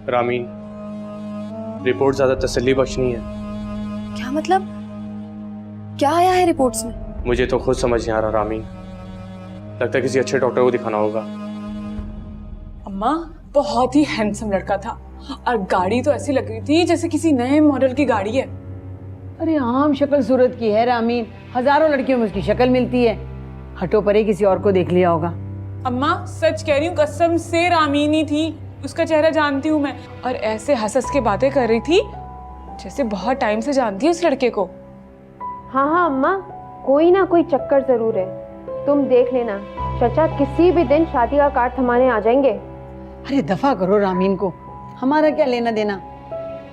Ramin, report ज्यादा तसल्ली बख्श नहीं है। क्या मतलब? क्या आया है रिपोर्ट्स में? मुझे तो खुद समझ नहीं आ रहा रामीन। लगता है किसी अच्छे डॉक्टर को दिखाना होगा। अम्मा, बहुत ही हैंडसम लड़का था और गाड़ी तो ऐसी लग रही थी जैसे किसी नए मॉडल की गाड़ी है। अरे आम शक्ल सूरत की है रामीन, हजारों लड़कियों में उसकी शक्ल मिलती है। हटो परे, किसी और को देख लिया होगा। अम्मा सच कह रही हूँ, कसम से रामीन ही थी। उसका चेहरा जानती हूँ मैं, और ऐसे हंस हंस के बातें कर रही थी जैसे बहुत टाइम से जानती है उस लड़के को। हाँ हाँ अम्मा, कोई ना कोई चक्कर जरूर है। तुम देख लेना, चचा किसी भी दिन शादी का कार्ड थमाने आ जाएंगे। अरे दफा करो रामीन को, हमारा क्या लेना देना।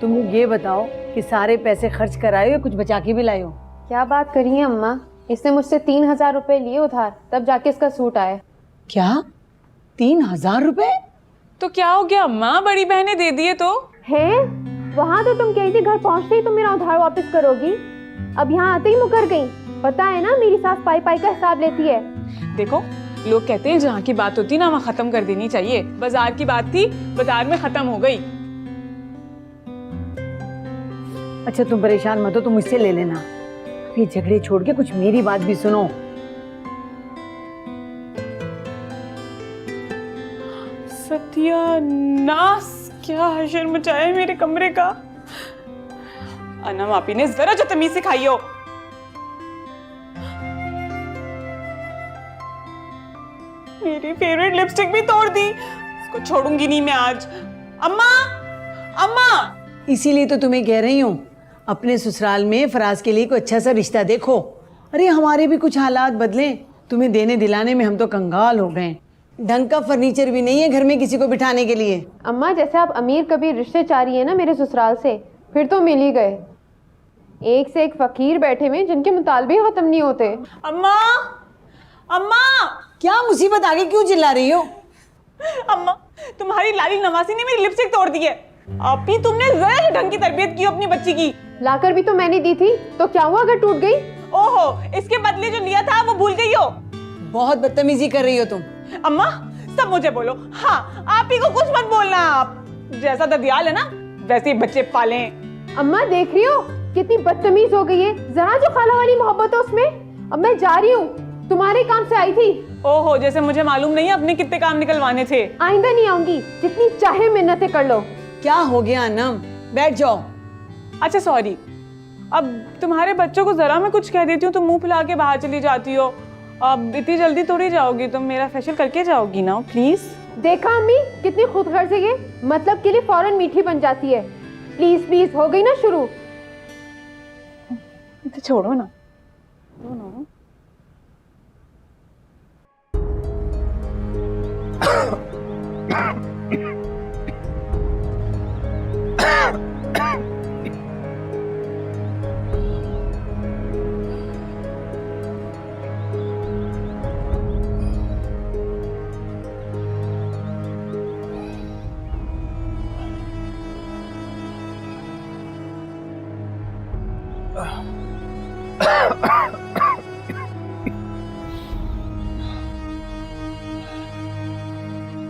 तुम लोग ये बताओ कि सारे पैसे खर्च कराए हो या कुछ बचा के भी लाए हो? क्या बात करी है अम्मा, इसने मुझसे 3,000 रुपए लिए उधार, तब जाके इसका सूट आया। क्या 3,000 रुपए? तो क्या हो गया अम्मा, बड़ी बहनें दे दिए तो है? वहाँ तो तुम कही थी घर पहुँचते ही तुम मेरा उधार वापस करोगी, अब यहाँ आते ही मुकर गई। पता है ना मेरी सास पाई पाई का हिसाब लेती है। देखो, लोग कहते हैं जहाँ की बात होती ना वहाँ खत्म कर देनी चाहिए। बाजार की बात थी, बाजार में खत्म हो गई। अच्छा तुम परेशान मत हो, तुम मुझसे ले लेना। ये झगड़े छोड़ के कुछ मेरी बात भी सुनो। सत्यानाश, क्या हशर मचाया है मेरे कमरे का। अनम आपी ने जरा जो तमीज सिखाई हो। मेरी फेवरेट लिपस्टिक भी तोड़ दी, इसको छोड़ूंगी नहीं मैं आज। अम्मा, अम्मा। इसीलिए तो तुम्हें कह रही हूँ, अपने ससुराल में फराज के लिए कोई अच्छा सा रिश्ता देखो। अरे हमारे भी कुछ हालात बदले, तुम्हें देने दिलाने में हम तो कंगाल हो गए। ढंग का फर्नीचर भी नहीं है घर में किसी को बिठाने के लिए। अम्मा जैसे आप अमीर कबीर रिश्ते चाह रही है ना मेरे ससुराल से, फिर तो मिल ही गए। एक से एक फकीर बैठे हुए जिनके मुतालबे खत्म नहीं होते। अम्मा, अम्मा। क्या मुसीबत आगे, क्यों चिल्ला रही हो? अम्मा, तुम्हारी लाली नवासी ने मेरी लिपस्टिक तोड़ दी है। आप ही तुमने जरा ढंग की तरबियत की अपनी बच्ची की। लाकर भी तो मैंने दी थी, तो क्या हुआ अगर टूट गई? ओहो, इसके बदले जो लिया था वो भूल गई हो। बहुत बदतमीजी कर रही हो तुम। अम्मा, सब मुझे बोलो। हाँ, आप ही को कुछ मत बोलना। आप जैसा ददियाल है ना वैसे ही बच्चे पालें। अम्मा देख रही हो कितनी बदतमीज हो गई है, जरा जो खाला वाली मोहब्बत है उसमें। अब मैं जा रही हूँ, तुम्हारे काम से आई थी। ओहो, जैसे मुझे मालूम नहीं है अपने कितने काम निकलवाने थे। आइंदा नहीं आऊंगी, जितनी चाहे मिन्नतें कर लो। क्या हो गया अनम, बैठ जाओ। अच्छा सॉरी, अब तुम्हारे बच्चों को जरा मैं कुछ कह देती हूँ तो मुंह फुला के बाहर चली जाती हो। अब इतनी जल्दी थोड़ी जाओगी तुम, मेरा फेशियल करके जाओगी ना प्लीज। देखा अम्मी कितनी खुदगर्ज है ये, मतलब के लिए फौरन मीठी बन जाती है। प्लीज प्लीज, हो गई ना शुरू। इसे छोड़ो ना।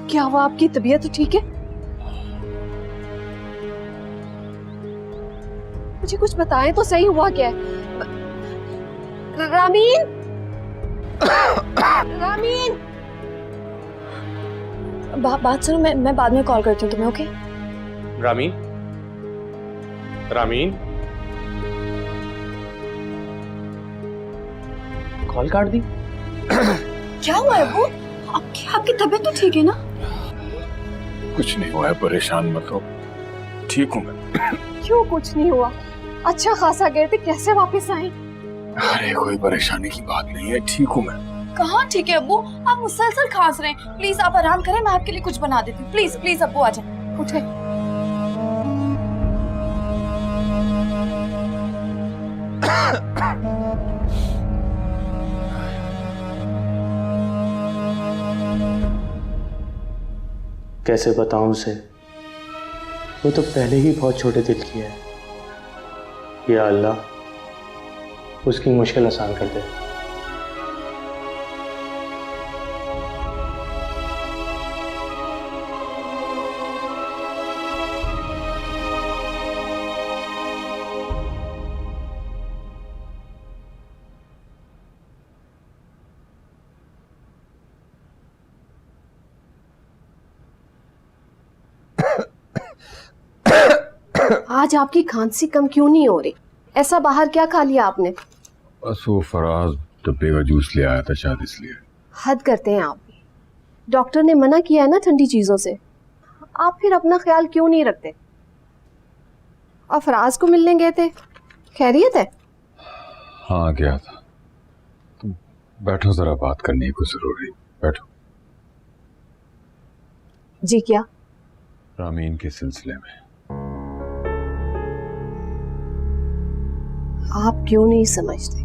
क्या हुआ, आपकी तबीयत तो ठीक है? मुझे कुछ बताएं तो सही, हुआ क्या है? रामीन, रामीन। बात सुनो, मैं बाद में कॉल करती हूँ तुम्हें, ओके? रामीन, रामीन, कॉल काट दी। क्या हुआ है वो? आपकी तबीयत तो ठीक है ना? कुछ नहीं हुआ है, परेशान मत हो, ठीक हूँ मैं। क्यों कुछ नहीं हुआ? अच्छा खासा गए थे, कैसे वापस आए? अरे कोई परेशानी की बात नहीं है, ठीक हूँ मैं। कहाँ ठीक है अब्बू, आप मुसलसल खांस रहे हैं। प्लीज आप आराम करें, मैं आपके लिए कुछ बना देती हूँ। प्लीज प्लीज अब्बू आ जाए, उठे। कैसे बताऊं उसे, वो तो पहले ही बहुत छोटे दिल की है। या अल्लाह उसकी मुश्किल आसान कर दे। आज आपकी खांसी कम क्यों नहीं हो रही? ऐसा बाहर क्या खा लिया आपने? बस वो फराज डब्बे का जूस ले आया था शायद इसलिए। हद करते हैं आप भी। डॉक्टर ने मना किया है ना ठंडी चीजों से, आप फिर अपना ख्याल क्यों नहीं रखते? और फराज को मिलने गए थे, खैरियत है? हाँ गया था। तुम बैठो, जरा बात करनी है कुछ जरूरी। बैठो। जी क्या? रामीन के सिलसिले में। आप क्यों नहीं समझते?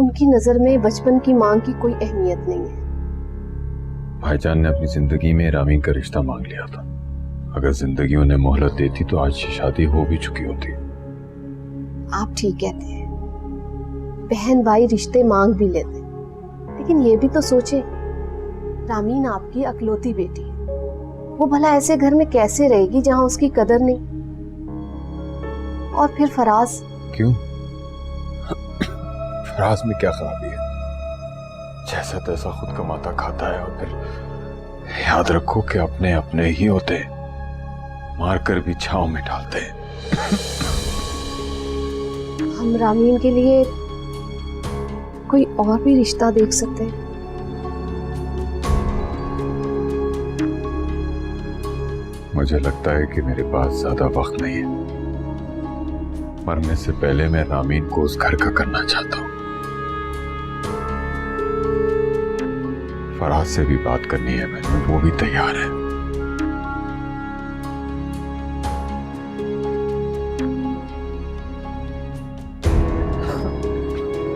उनकी नजर में बचपन की मांग की कोई अहमियत नहीं है। भाईजान ने अपनी जिंदगी में रामीन का रिश्ता मांग लिया था। अगर जिंदगी उन्हें मोहलत देती तो आज शादी हो भी चुकी होती। आप ठीक कहते हैं, बहन भाई रिश्ते मांग भी लेते, लेकिन ये भी तो सोचे, रामीन आपकी अकलौती बेटी है। वो भला ऐसे घर में कैसे रहेगी जहां उसकी कदर नहीं? और फिर फराज। क्यों? फराज में क्या खराबी है? जैसा तैसा खुद कमाता खाता है, और फिर याद रखो कि अपने अपने ही होते, मारकर भी छांव में डालते हैं। हम रामीन के लिए कोई और भी रिश्ता देख सकते हैं। मुझे लगता है कि मेरे पास ज्यादा वक्त नहीं है। मरने से पहले मैं रामीन को उस घर का करना चाहता हूं। फराज से भी बात करनी है मैंने, वो भी तैयार है।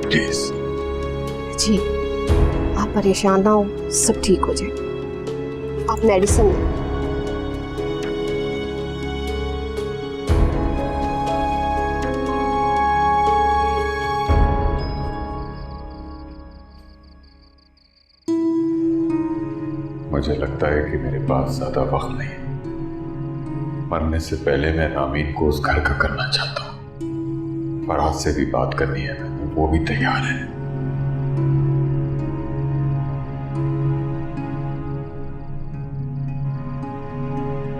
प्लीज। जी आप परेशान ना हो, सब ठीक हो जाए। आप मेडिसिन लें। मुझे लगता है कि मेरे पास ज्यादा वक्त नहीं है। मरने से पहले मैं रामीन को उस घर का करना चाहता हूं। फराज से भी बात करनी है मैंने, वो भी तैयार है।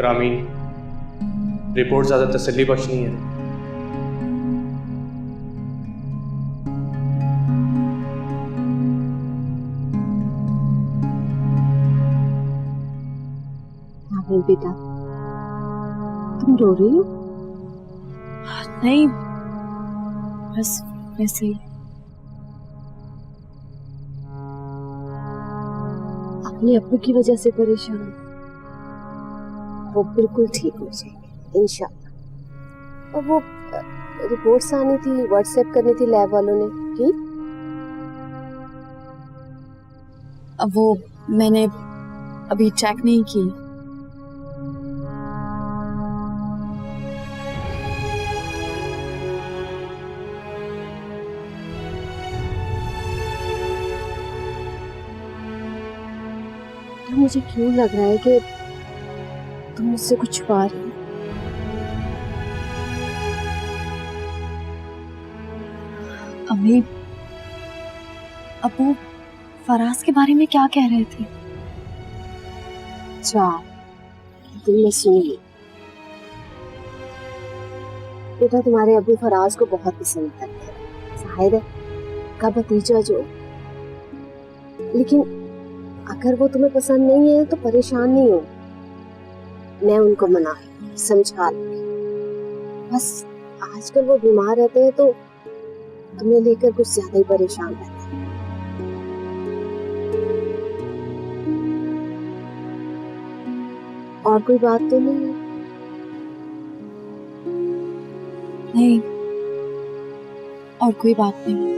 रामीन, रिपोर्ट ज्यादा तसल्ली बख्श नहीं है। रामीन बेटा, तुम रो रही हो? नहीं, बस वैसे ही। अपने अब्बू की वजह से परेशान? वो बिल्कुल ठीक हो जाएंगे इंशाल्लाह। और वो रिपोर्ट्स आनी थी, व्हाट्सएप करनी थी लैब वालों ने की? अब वो मैंने अभी चेक नहीं की। तो मुझे क्यों लग रहा है कि तुम मुझसे कुछ छुपा रही हो। अम्मी, अबू फराज के बारे में क्या कह रहे थे? अच्छा, तुमने सुनी? बेटा, तुम्हारे अबू फराज को बहुत पसंद करते हैं, जाहिर है का भतीजा जो। लेकिन अगर वो तुम्हें पसंद नहीं है तो परेशान नहीं हो, मैं उनको मना समझा लूंगी। बस आजकल वो बीमार रहते हैं तो तुम्हें लेकर कुछ ज्यादा ही परेशान रहते हैं। और कोई बात तो नहीं है? नहीं, और कोई बात नहीं।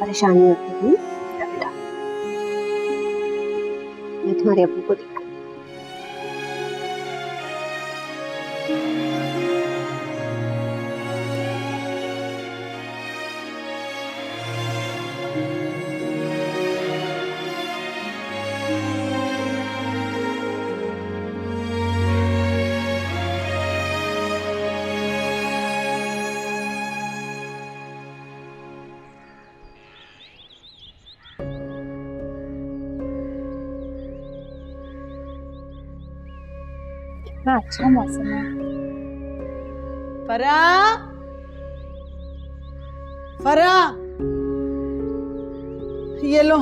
परेशानी होती है बेटा, मैं तुम्हारे अब्बू को देखा। कितना अच्छा मौसम है। फरा, फरा, ये लो,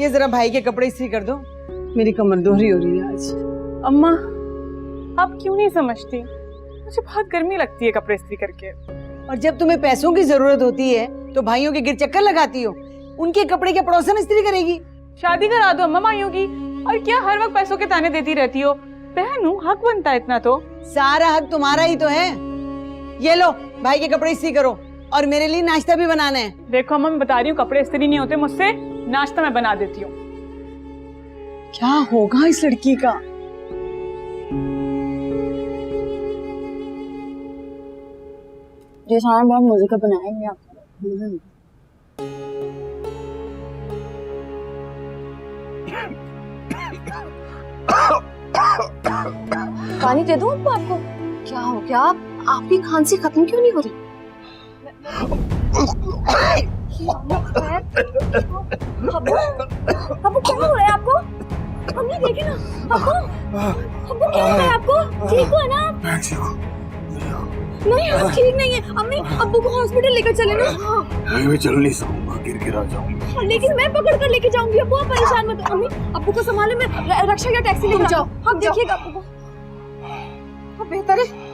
ये जरा भाई के कपड़े इस्त्री कर दो, मेरी कमर दोहरी हो रही है आज। अम्मा, आप क्यों नहीं समझती? मुझे बहुत गर्मी लगती है कपड़े इस्त्री करके। और जब तुम्हें पैसों की जरूरत होती है तो भाइयों के गिर चक्कर लगाती हो। उनके कपड़े क्या पड़ोसन इस्त्री करेगी? शादी करा दो अम्मा माइयों की। और क्या हर वक्त पैसों के ताने देती रहती हो? बहन हूँ, हक बनता है इतना तो। सारा हक तुम्हारा ही तो है। ये लो, भाई के कपड़े इस्त्री करो और मेरे लिए नाश्ता भी बनाना है। देखो अम्मा, मैं बता रही हूँ, कपड़े इस्त्री नहीं होते मुझसे, नाश्ता मैं बना देती हूँ। क्या होगा इस लड़की का? ये सामान बहुत मजे का बनाएंगे आप। पानी दे दूं आपको? क्या हो गया? आपकी खांसी खत्म क्यों नहीं हो रही? अब्बू क्या हो रहा है आपको? अम्मी देखिए ना, अब्बू क्या हो रहा है आपको? ठीक हो ना आप? नहीं, आप ठीक नहीं है। अम्मी, अब्बू को हॉस्पिटल लेकर चले ना। मैं चल नहीं सकूंगा, गिर आ जाऊंगा। लेकिन मैं पकड़ कर लेके जाऊंगी अब्बू, आप परेशान मत हो। अम्मी, अब्बू को संभालो, मैं रक्षा या टैक्सी लेकर जाओ। आप देखिएगा अब्बू को। अब बेहतर है।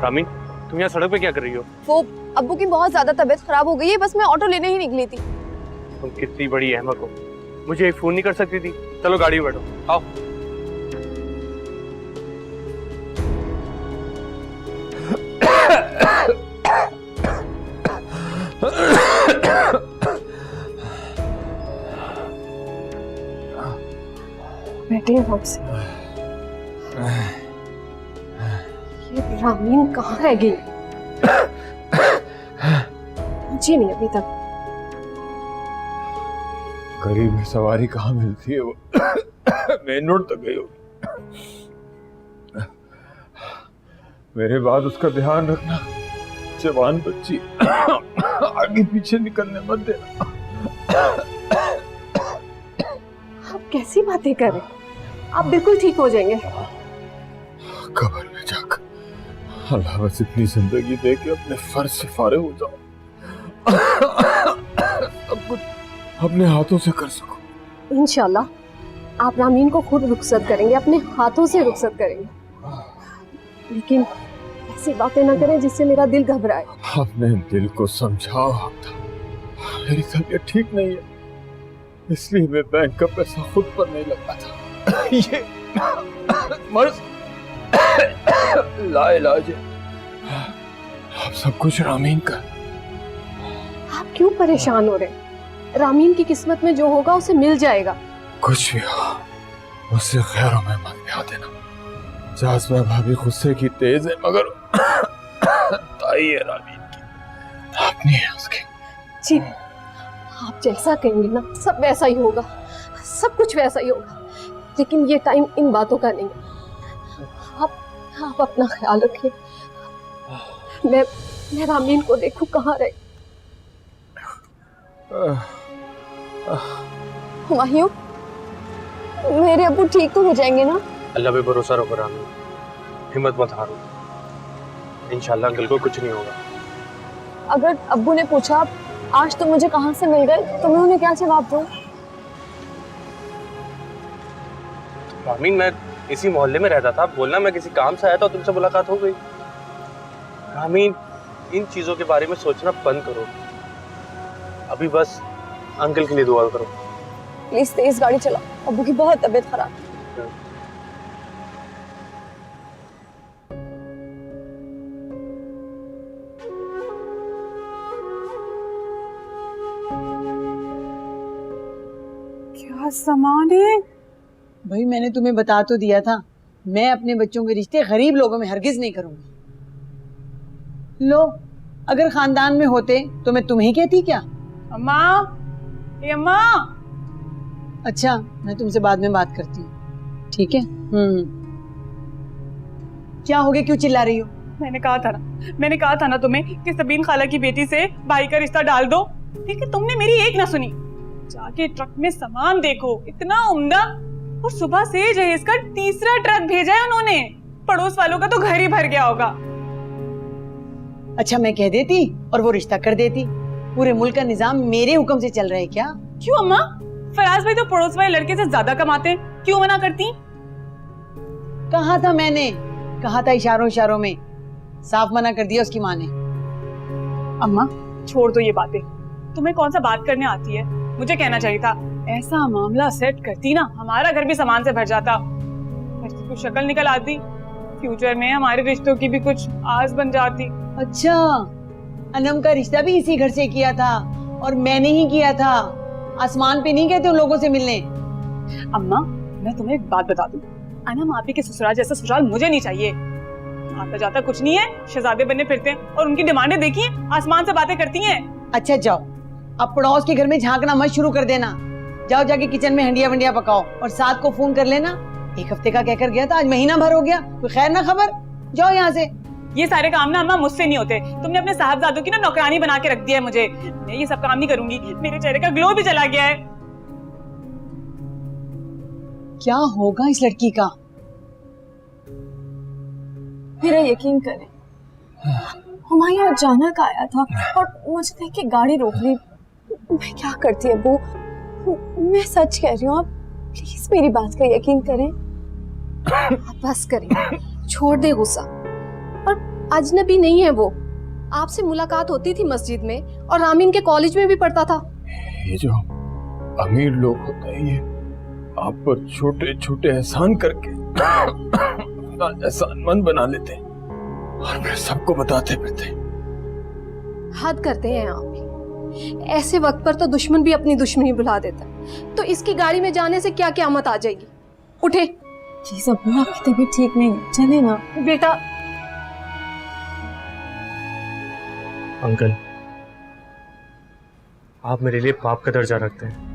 रामीन, तुम यहाँ सड़क पे क्या कर रही हो? वो अब्बू की बहुत ज्यादा तबीयत खराब हो गई है, बस मैं ऑटो लेने ही निकली थी। तुम कितनी बड़ी अहमक हो, मुझे एक फोन नहीं कर सकती थी? चलो गाड़ी में बैठो, आओ। बैठिए हमसे। ये रामीन कहाँ रह गई? पहुंची नहीं अभी तक। गरीब में सवारी कहाँ मिलती है? वो मेन रोड तक गई होगी। मेरे बाद उसका ध्यान रखना, जवान बच्ची आगे पीछे निकलने मत देना। आप कैसी बातें कर रहे हैं? आप बिल्कुल ठीक हो जाएंगे। कब्र में जाकर अल्लाह बस इतनी जिंदगी दे के अपने फर्ज से फारिग हो जाओ, सब कुछ अपने हाथों से कर सको। इंशाल्लाह आप रामीन को खुद रुखसत करेंगे, अपने हाथों से रुखसत करेंगे। लेकिन ऐसी बातें ना करें जिससे मेरा दिल घबराए। अपने दिल को समझाओ आपदा, मेरी तबीयत ठीक नहीं है, इसलिए मैं बैंक का पैसा खुद पर नहीं लगा था। ये मर्ज लाइलाज है। अब सब कुछ रामीन का। आप क्यों परेशान हो रहे हैं? रामीन की किस्मत में जो होगा उसे मिल जाएगा। कुछ भी हो, मुझसे खैरों में मत ब्याह देना। जाज़बा भाभी गुस्से की तेज है, मगर ताई है रामीन की, अपनी है उसकी। जी, आप जैसा कहेंगे ना, सब वैसा ही होगा, सब कुछ वैसा ही होगा। लेकिन ये टाइम इन बातों का नहीं है। आप अपना ख्याल रखिए। मैं रामीन को देखूं कहाँ रहे। हुमायूं, मेरे अब्बू ठीक तो हो जाएंगे ना? अल्लाह पे भरोसा रखो रामीन, हिम्मत मत हारो, इंशाल्लाह अंकल को कुछ नहीं होगा। अगर अब्बू ने पूछा आज तुम मुझे कहाँ से मिल गए, तो मैं उन्हें क्या जवाब दूं? रामीन, मैं इसी मोहल्ले में रहता था, बोलना मैं किसी काम से आया था और तुमसे मुलाकात हो गई। रामीन, इन चीजों के बारे में सोचना बंद करो, अभी बस अंकल के लिए दुआ करो। प्लीज तेज गाड़ी चलाओ, अब्बू की बहुत तबीयत खराब है। क्या सामान है? भाई मैंने तुम्हें बता तो दिया था, मैं अपने बच्चों के रिश्ते गरीब लोगों में हरगिज नहीं करूंगी। लो, अगर खानदान में होते तो मैं तुम्हें कहती क्या? अम्मा, ये अम्मा। अच्छा, मैं तुमसे बाद में बात करती हूँ, ठीक है? क्या हो गया, क्यों चिल्ला रही हो? मैंने कहा था ना तुम्हें कि सबीन खाला की बेटी से भाई का रिश्ता डाल दो, लेकिन तुमने मेरी एक ना सुनी। जाके ट्रक में सामान देखो, इतना उम्दा, और सुबह से जहेज का तीसरा ट्रक भेजा है उन्होंने। पड़ोस वालों का तो घर ही भर गया होगा। अच्छा, मैं कह देती और वो रिश्ता कर देती। पूरे मुल्क का निजाम मेरे हुक्म से चल रहा है क्या? क्यों अम्मा? फराज भाई तो पड़ोस वाले लड़के से ज्यादा कमाते हैं, क्यों मना करती? कहा था मैंने, कहा था इशारों में, साफ मना कर दिया उसकी माँ ने। अम्मा छोड़ दो ये बातें, तुम्हें कौन सा बात करने आती है? मुझे कहना चाहिए था, ऐसा मामला सेट करती ना, हमारा घर भी सामान से भर जाता, घर की कुछ शक्ल निकल आती, फ्यूचर में हमारे रिश्तों की भी कुछ आस बन जाती। अच्छा, अनम का रिश्ता भी इसी घर से किया था और मैंने ही किया था। आसमान पे नहीं गए थे उन लोगों से मिलने। अम्मा मैं तुम्हें एक बात बता दूं, अनम आपी के ससुराल जैसा ससुराल मुझे नहीं चाहिए। आता जाता कुछ नहीं है, शहजादे बनने फिरते हैं, और उनकी डिमांडें देखिए, आसमान से बातें करती हैं। अच्छा जाओ, अब पड़ोस के घर में झांकना मत शुरू कर देना। जाओ जाके किचन में हंडिया वंडिया पकाओ और साथ को फोन कर लेना। एक हफ्ते का कहकर गया था, आज महीना भर हो गया, कोई खैर ना खबर। जाओ यहाँ से। ये सारे काम ना अम्मा मुझसे नहीं होते, तुमने अपने साहबजादों की ना नौकरानी बना के रख दिया है मुझे। मैं ये सब काम नहीं करूंगी, मेरे चेहरे का ग्लो भी चला गया है। क्या होगा इस लड़की का? मेरा यकीन करें, हुमायूं अचानक आया था और मुझे देख के गाड़ी रोक ली। मैं क्या करती अब्बू? मैं सच कह रही हूँ, आप प्लीज मेरी बात का यकीन करें। आप बस करिए, छोड़ दे गुस्सा। और अजनबी नहीं है वो, आपसे मुलाकात होती थी मस्जिद में और रामीन के कॉलेज में भी पढ़ता था। ये जो अमीर लोग होते हैं, ये आप पर छोटे छोटे एहसान करके एहसानमंद बना लेते हैं और फिर सबको बताते फिरते। हद करते हैं आप भी। ऐसे वक्त पर तो दुश्मन भी अपनी दुश्मनी बुला देता है। तो इसकी गाड़ी में जाने से क्या क़यामत आ जाएगी? उठे। प्लीज अब्बू, आपकी तबीयत ठीक नहीं है, चले ना। बेटा, अंकल, आप मेरे लिए पाप का दर्जा रखते हैं।